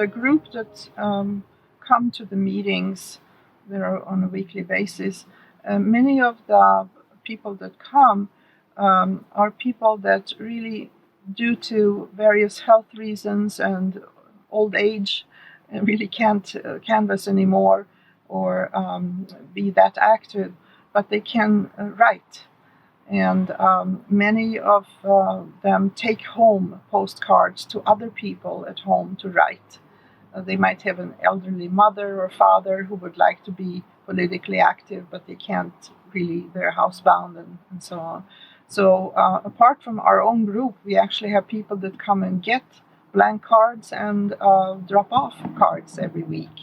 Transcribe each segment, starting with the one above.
the group that come to the meetings that are on a weekly basis, many of the people that come are people that really, due to various health reasons and old age, really can't canvas anymore or be that active, but they can write. And many of them take home postcards to other people at home to write. They might have an elderly mother or father who would like to be politically active, but they can't really, they're housebound and so on. So apart from our own group, we actually have people that come and get blank cards and drop off cards every week.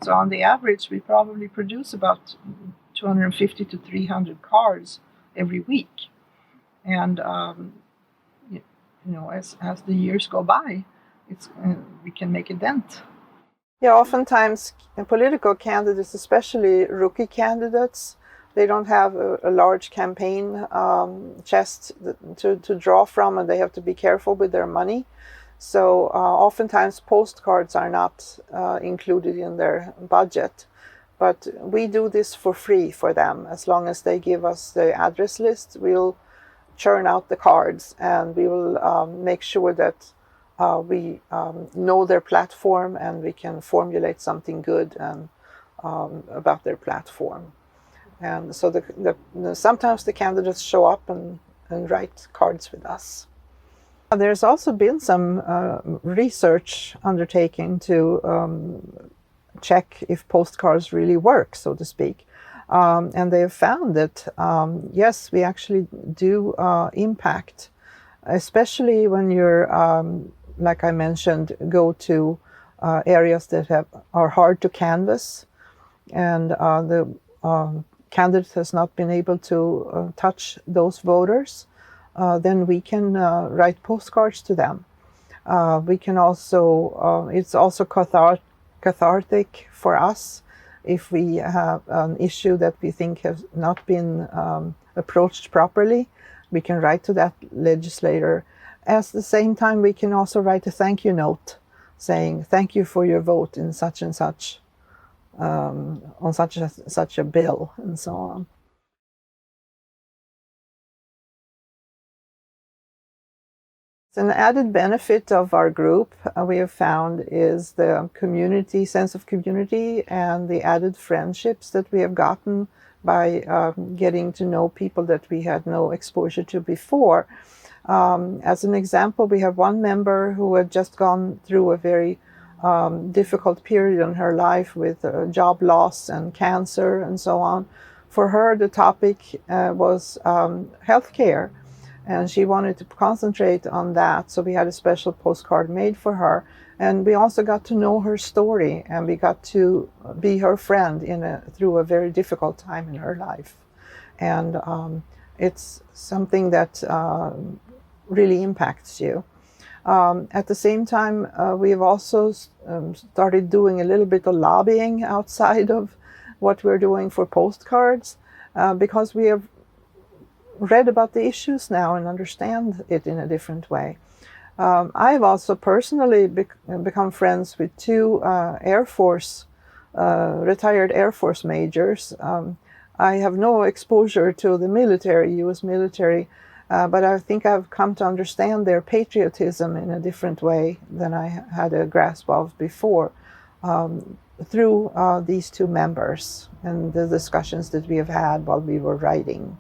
So on the average, we probably produce about 250 to 300 cards every week. And as the years go by, we can make a dent. Yeah, oftentimes political candidates, especially rookie candidates, they don't have a large campaign chest to draw from, and they have to be careful with their money. So oftentimes postcards are not included in their budget. But we do this for free for them. As long as they give us the address list, we'll churn out the cards, and we will make sure that we know their platform, and we can formulate something good and about their platform. And so sometimes the candidates show up and write cards with us. There's also been some research undertaken to check if postcards really work, so to speak. And they have found that, yes, we actually do impact, especially when you're, like I mentioned, go to areas that are hard to canvass, and the candidate has not been able to touch those voters. Then we can write postcards to them. We can also, it's also cathartic for us if we have an issue that we think has not been approached properly. We can write to that legislator. At the same time, we can also write a thank you note saying thank you for your vote in such and such, on such a bill, and so on. An added benefit of our group, we have found, is the community, sense of community, and the added friendships that we have gotten by getting to know people that we had no exposure to before. As an example, we have one member who had just gone through a very difficult period in her life with job loss and cancer and so on. For her, the topic was healthcare. And she wanted to concentrate on that, so we had a special postcard made for her. And we also got to know her story, and we got to be her friend through a very difficult time in her life. And it's something that really impacts you. At the same time, we have also started doing a little bit of lobbying outside of what we're doing for postcards, because we have read about the issues now and understand it in a different way. I've also personally become friends with two retired Air Force majors. I have no exposure to the military, U.S. military, but I think I've come to understand their patriotism in a different way than I had a grasp of before, through these two members and the discussions that we have had while we were writing.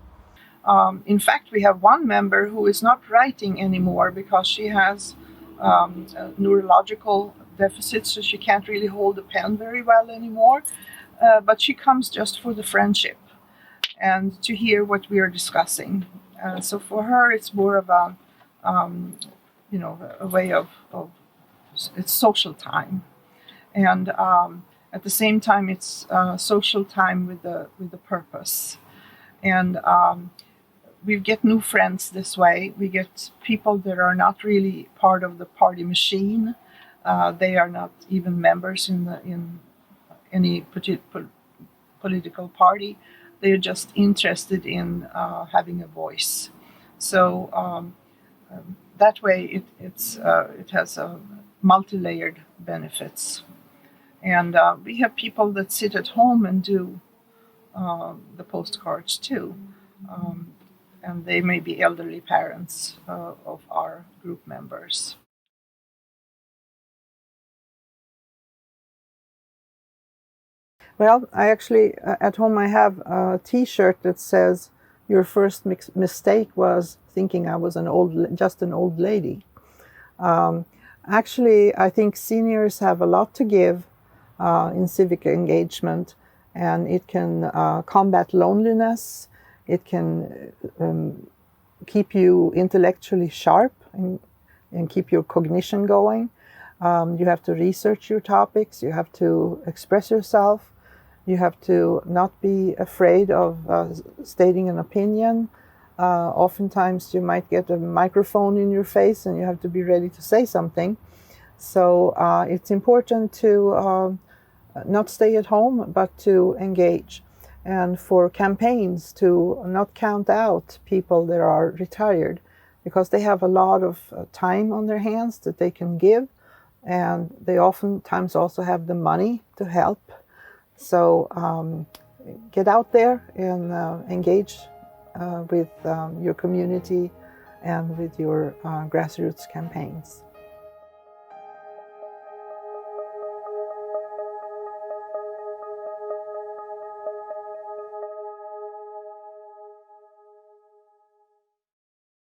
In fact, we have one member who is not writing anymore because she has neurological deficits, so she can't really hold a pen very well anymore. But she comes just for the friendship and to hear what we are discussing. So for her, it's more of a way of it's social time, and at the same time, it's social time with the purpose. And we get new friends this way. We get people that are not really part of the party machine. They are not even members in any political party. They're just interested in having a voice. So that way, it has a multi-layered benefits. And we have people that sit at home and do the postcards too. And they may be elderly parents of our group members. Well, I actually, at home I have a t-shirt that says, "Your first mistake was thinking I was just an old lady." Actually, I think seniors have a lot to give in civic engagement, and it can combat loneliness. It can keep you intellectually sharp and keep your cognition going. You have to research your topics. You have to express yourself. You have to not be afraid of stating an opinion. Oftentimes you might get a microphone in your face and you have to be ready to say something. So it's important to not stay at home, but to engage. And for campaigns to not count out people that are retired, because they have a lot of time on their hands that they can give, and they oftentimes also have the money to help. So get out there and engage with your community and with your grassroots campaigns.